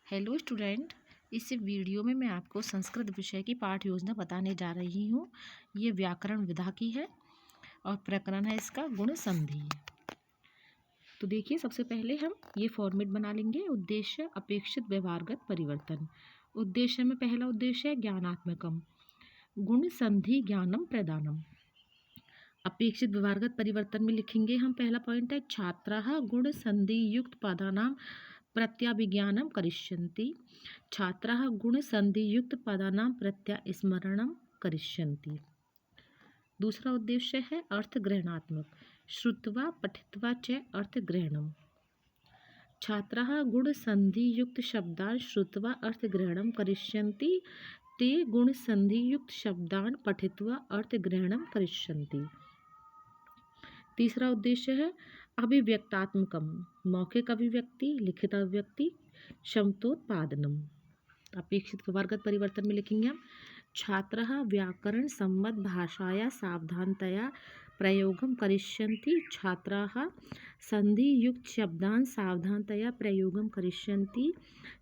Hello student, इस video में मैं आपको संस्कृत विषय की पाठ योजना बताने जा रही हूँ। ये व्याकरण विधा की है और प्रकरण है इसका गुण संधि। तो देखिए, सबसे पहले हम ये फॉर्मेट बना लेंगे। उद्देश्य अपेक्षित व्यवहारगत परिवर्तन। उद्देश्य में पहला उद्देश्य है ज्ञानात्मकम, गुण संधि ज्ञानम प्रदानम। अपेक्षित व्यवहारगत परिवर्तन में लिखेंगे हम, पहला पॉइंट है छात्राः गुण संधि युक्त पदानां प्रत्याभिज्ञानं करिष्यन्ति। छात्राः गुण संधि युक्त पदानां प्रत्यास्मरणं करिष्यन्ति। दूसरा उद्देश्य है अर्थग्रहणात्मक, श्रुत्वा पठित्वा च अर्थग्रहणम्। छात्राः गुण संधि युक्त शब्दान् श्रुत्वा अर्थग्रहणं करिष्यन्ति। ते गुण संधि युक्त शब्दान् पठित्वा अर्थग्रहणं करिष्यन्ति। तीसरा उद्देश्य है अभिव्यक्तात्मकम, मौखिक अभिव्यक्ति, लिखित अभिव्यक्ति, शब्दोत्पादनम। अपेक्षित व्यवहारगत परिवर्तन में लिखेंगे हम, छात्रः व्याकरण सम्मत भाषाया सावधानतया प्रयोगम करिष्यन्ति। छात्राः संधि युक्त शब्दान् सावधानतया प्रयोगम करिष्यन्ति।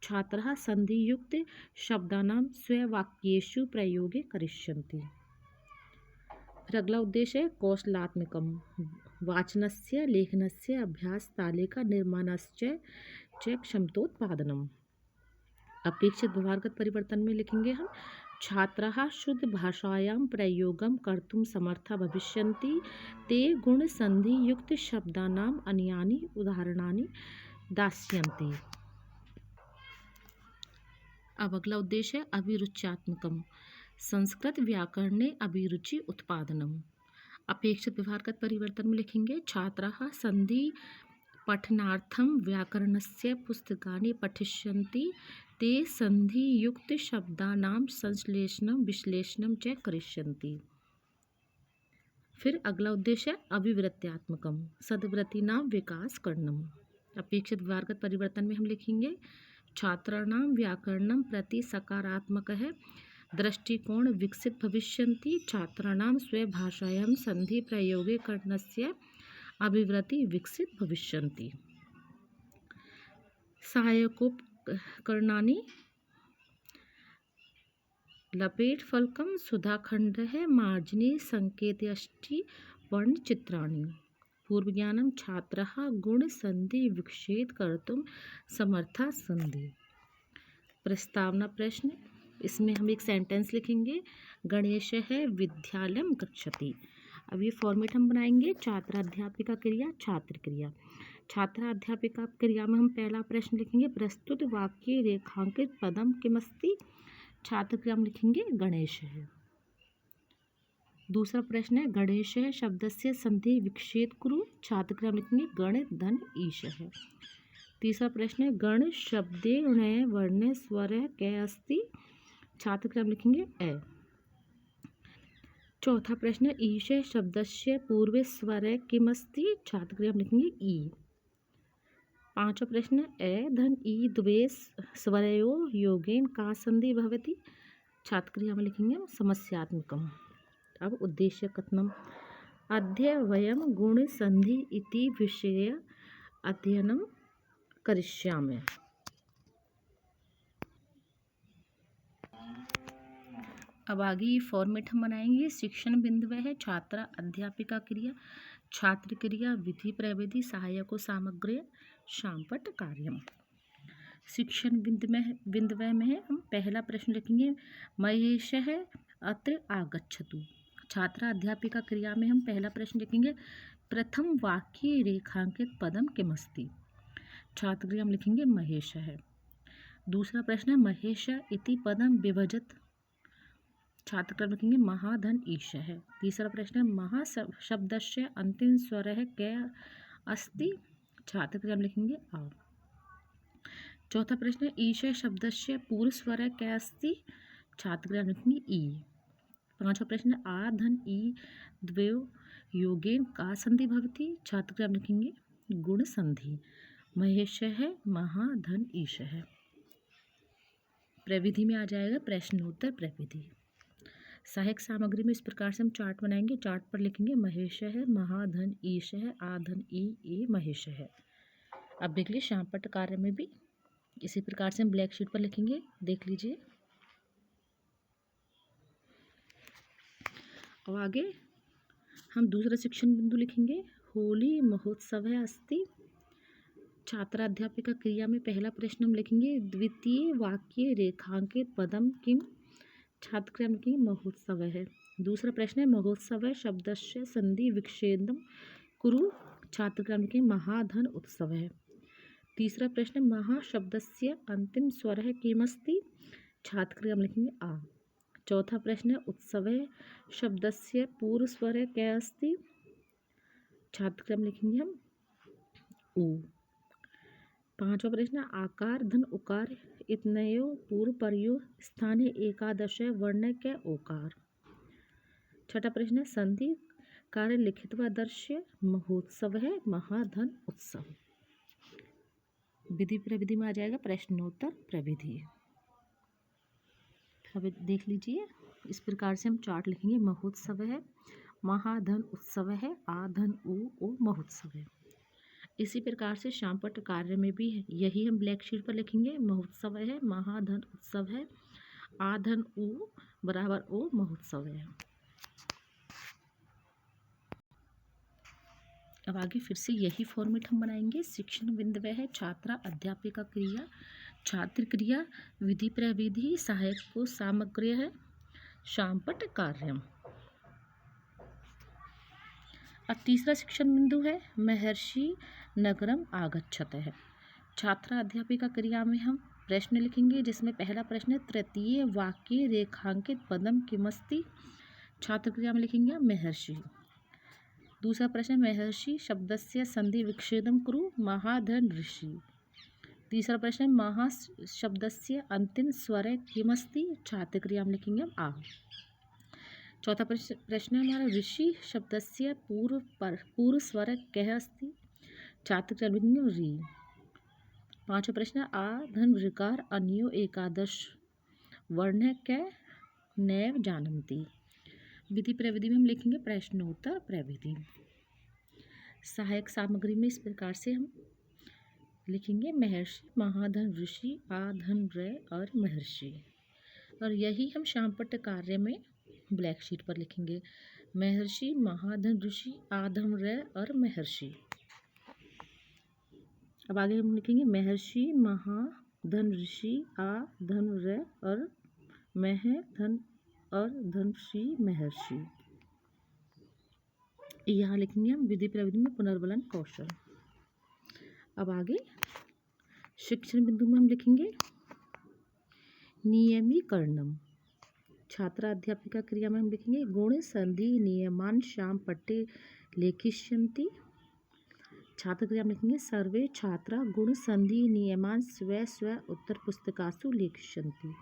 छात्राः संधि युक्त शब्दानां स्ववाक्येषु प्रयोगे करिष्यन्ति। फिर अगला उद्देश्य है कौशलात्मकम, वाचनस्य लेखनस्य अभ्यास तालिका निर्माणस्य च क्षमतोत्पादनम। अपेक्षित व्यवहारगत परिवर्तन में लिखेंगे हम, छात्राः शुद्ध भाषायां प्रयोगं कर्तुं समर्था भविष्यन्ति। ते गुण संधि युक्त शब्दानाम् अन्यानि उदाहरणानि दास्यन्ति। अब अगला उद्देश्य है अभिरुच्यात्मकम, संस्कृत व्याकरणे अभिरुचि उत्पादनम। अपेक्षित व्यवहारगत परिवर्तन में लिखेंगे, छात्राः संधि पठनार्थं व्याकरणस्य पुस्तकानि पठिष्यन्ति। ते संधि युक्त शब्दानां संश्लेषणं विश्लेषणं च करिष्यन्ति। फिर अगला उद्देश्य है अभिवृत्त्यात्मकम, सद्वृत्तीनां विकास करणम। अपेक्षित व्यवहारगत परिवर्तन में हम लिखेंगे, छात्राणां व्याकरणं प्रति सकारात्मकः दृष्टिकोण विकसित भविष्यन्ति। छात्राणां स्वभाषायां संधि प्रयोगे करणस्य अभिवृत्ति विकसित भविष्यन्ति। सहायकोपकरणानि लपेटफलकं सुधाखण्डः मार्जनी संकेतयष्टि वर्णचित्राणि। पूर्वज्ञानं छात्राः गुण संधि विक्षेप कर्तुं समर्थाः सन्ति। प्रस्तावना प्रश्न, इसमें हम एक सेंटेंस लिखेंगे, गणेशः विद्यालयं गच्छति। अब ये फॉर्मेट हम बनाएंगे, छात्राध्यापिका क्रिया छात्र क्रिया। छात्राध्यापिका क्रिया में हम पहला प्रश्न लिखेंगे, प्रस्तुत वाक्ये रेखांकित पदम किमस्ति। छात्र क्रिया में लिखेंगे गणेश है। दूसरा प्रश्न है, गणेश शब्दस्य संधि विक्षेप कुरु। छात्र क्रिया में लिखेंगे गण धन ईश है। तीसरा प्रश्न है, गण शब्दे णय वर्ण स्वर कै अस्ति। छात्र क्रिया में लिखेंगे ए। चौथा प्रश्न है, ईश शब्दस्य पूर्वे स्वर किमस्ति। छात्र क्रिया में लिखेंगे ई। पांचवा प्रश्न है, ए धन ई द्वे स्वरयोः योगेन का संधि भवति। छात्र क्रिया में लिखेंगे समस्यात्मकम। अब उद्देश्य कथनम, अद्य वयं गुण संधि इति विषय अध्ययनं करिष्यामः। अब आगे ये फॉर्मेट हम बनाएंगे, शिक्षण बिंदु है छात्रा अध्यापिका क्रिया, छात्र क्रिया, विधि प्रविधि, सहायको सामग्री, शामपट कार्यम। शिक्षण बिंदु में है हम पहला प्रश्न लिखेंगे, महेशः अत्र आगच्छतु। छात्रा अध्यापिका क्रिया में हम पहला प्रश्न लिखेंगे, प्रथम वाक्ये रेखांकित पदम किमस्ति। छात्र क्रिया में लिखेंगे महेश है। दूसरा प्रश्न है, महेश इति पदम विभजत। छात्र क्रिया में लिखेंगे महाधन ईश है। तीसरा प्रश्न है, महा शब्दस्य अंतिम स्वर है कै अस्ति। छात्र क्रिया में लिखेंगे आ। चौथा प्रश्न है, ईश शब्दस्य पूर्व स्वर है कै अस्ति। छात्र क्रिया में लिखेंगे ई। पांचवा प्रश्न है, आ धन ई द्वयो योगेन का संधि भवति। छात्र क्रिया में लिखेंगे गुण संधि। महेश है, महाधन ईश है। प्रविधि में आ जाएगा प्रश्नोत्तर प्रविधि। सहायक सामग्री में इस प्रकार से हम चार्ट बनाएंगे। चार्ट पर लिखेंगे महेश है, महाधन ईश है, आधन ई ए महेश है। अब देख लीजिए शामपट कार्य में भी इसी प्रकार से हम ब्लैक शीट पर लिखेंगे, देख लीजिए। अब आगे हम दूसरा शिक्षण बिंदु लिखेंगे। होली महोत्सव अस्ति। छात्रा अध्यापिका क्रिया में पहला प्रश्न हम लिखेंगे, द्वितीय वाक्य रेखांकित पदम किम। छात्र क्रिया में लिखेंगे महोत्सव है। दूसरा प्रश्न है, महोत्सव शब्दस्य संधि विच्छेदम कुरु। छात्र क्रिया में लिखेंगे महाधन उत्सव है। तीसरा प्रश्न, महाशब्दस्य अंतिम स्वर है किमस्ति। छात्र क्रिया में लिखेंगे आ। चौथा प्रश्न है, उत्सव शब्दस्य पूर्व स्वर है क्या अस्ति। छात्र क्रिया में लिखेंगे हम उ। पांचवा प्रश्न, आकार धन उकार इतनयो पूर्व परयो स्थाने एकादश वर्ण क्या ओकार। छठा प्रश्न, संधि कार्य लिखित व दृश्य महोत्सव है महाधन उत्सव। विधि प्रविधि में आ जाएगा प्रश्नोत्तर प्रविधि। अब देख लीजिए, इस प्रकार से हम चार्ट लिखेंगे। महोत्सव है, महाधन उत्सव है, आधन ओ महोत्सव है। इसी प्रकार से शामपट कार्य में भी यही हम ब्लैक शीट पर लिखेंगे। महोत्सव है, महाधन उत्सव है, आधन उ बराबर ओ महोत्सव है। अब आगे फिर से यही फॉर्मेट हम बनाएंगे। शिक्षण बिंदु है, छात्रा अध्यापिका क्रिया, छात्र क्रिया, विधि प्रविधि, सहायक को सामग्री है, शामपट कार्यम। अब तीसरा शिक्षण बिंदु है, महर्षि नगरम आगच्छत है। छात्रा अध्यापिका क्रिया में हम प्रश्न लिखेंगे, जिसमें पहला प्रश्न है, तृतीय वाक्य रेखांकित पदम किमस्ति। छात्र क्रिया में लिखेंगे महर्षि। दूसरा प्रश्न, महर्षि शब्दस्य संधि विच्छेदम कुरु महाधन ऋषि। तीसरा प्रश्न, महा शब्दस्य अंतिम स्वर किमस्ति। छात्र क्रिया में लिखेंगे हम आ। चौथा प्रश्न हमारा, ऋषि शब्दस्य पूर्व स्वर कह अस्ति। छात्र क्रिया में लिखेंगे री। पांचवा प्रश्न, आ धन ऋकार अन्यो एकादश वर्ण कै नैव जानन्ति। विधि प्रविधि में हम लिखेंगे प्रश्नोत्तर प्रविधि। सहायक सामग्री में इस प्रकार से हम लिखेंगे, महर्षि, महाधन ऋषि, आधन रे और महर्षि। और यही हम शामपट कार्य में ब्लैक शीट पर लिखेंगे, महर्षि, महाधन ऋषि, आधन रे और महर्षि। अब आगे हम लिखेंगे, महर्षि, महाधन ऋषि, आधन रे और महधन और धनश्री महर्षि। यहाँ लिखेंगे हम विधि प्रविधि में पुनर्बलन कौशल। अब आगे शिक्षण बिंदु में हम लिखेंगे नियमीकरणम। छात्रा अध्यापिका क्रिया में हम लिखेंगे, गुण संधि नियमान श्याम पट्टे लेखिष्यन्ति। छात्र क्रिया में लिखेंगे, सर्वे छात्रा गुण संधि नियमान स्व स्व उत्तर पुस्तिकासु लेखिष्यन्ति।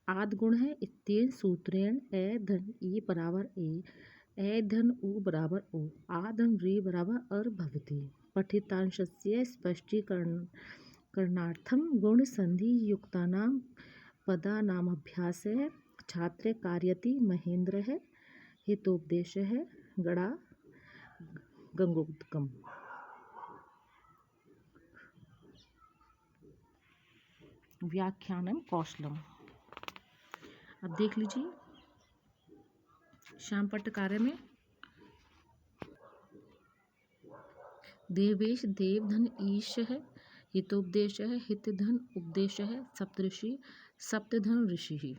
आद गुण है, इत्येन सूत्रेण ए धन ई बराबर ए धन उ बराबर ओ, आ धन री बराबर अर भवति। पठितांशस्य स्पष्टीकरणार्थम गुण संधि युक्तानां पदानामभ्यास है। छात्रे कार्यति महेंद्र है, हितोपदेश है, गड़ा गंगोदकम। व्याख्यानम कौशलम। अब देख लीजिए, शामपट कार्य में देवेश देवधन ईश है, हितोपदेश है, हित धन उपदेश है, सप्तऋषि सप्तधन ऋषि।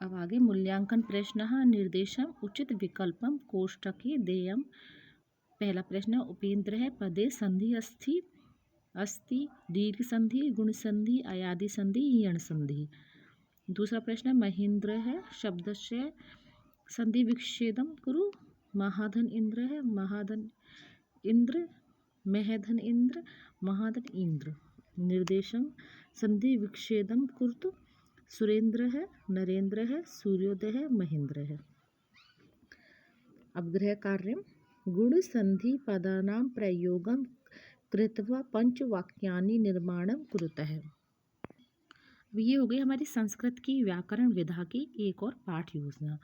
अब आगे मूल्यांकन प्रश्न, निर्देशम उचित विकल्पम कोष्टके देयम। पहला प्रश्न, उपेंद्र है, पदे संधि अस्ति दीर्घ संधि, गुण संधि, अयादि संधि, यण संधि। दूसरा प्रश्न, महेंद्र है, शब्द से संधि विच्छेदम कुरु। महाधन इंद्र है, महाधन इंद्र, महधन इंद्र, महाधन इंद्र। निर्देशम संधि विच्छेदम कुरुतु। सुरेंद्र है, नरेंद्र है, सूर्योदय है, महेंद्र है। अब गृह कार्य, गुण संधि पदानां प्रयोगम कृत्वा पंचवाक्यानि निर्माणम कुरुतः। अब ये हो गई हमारी संस्कृत की व्याकरण विधा की एक और पाठ योजना।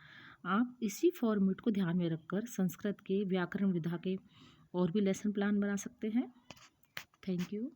आप इसी फॉर्मेट को ध्यान में रखकर संस्कृत के व्याकरण विधा के और भी लेसन प्लान बना सकते हैं। Thank you.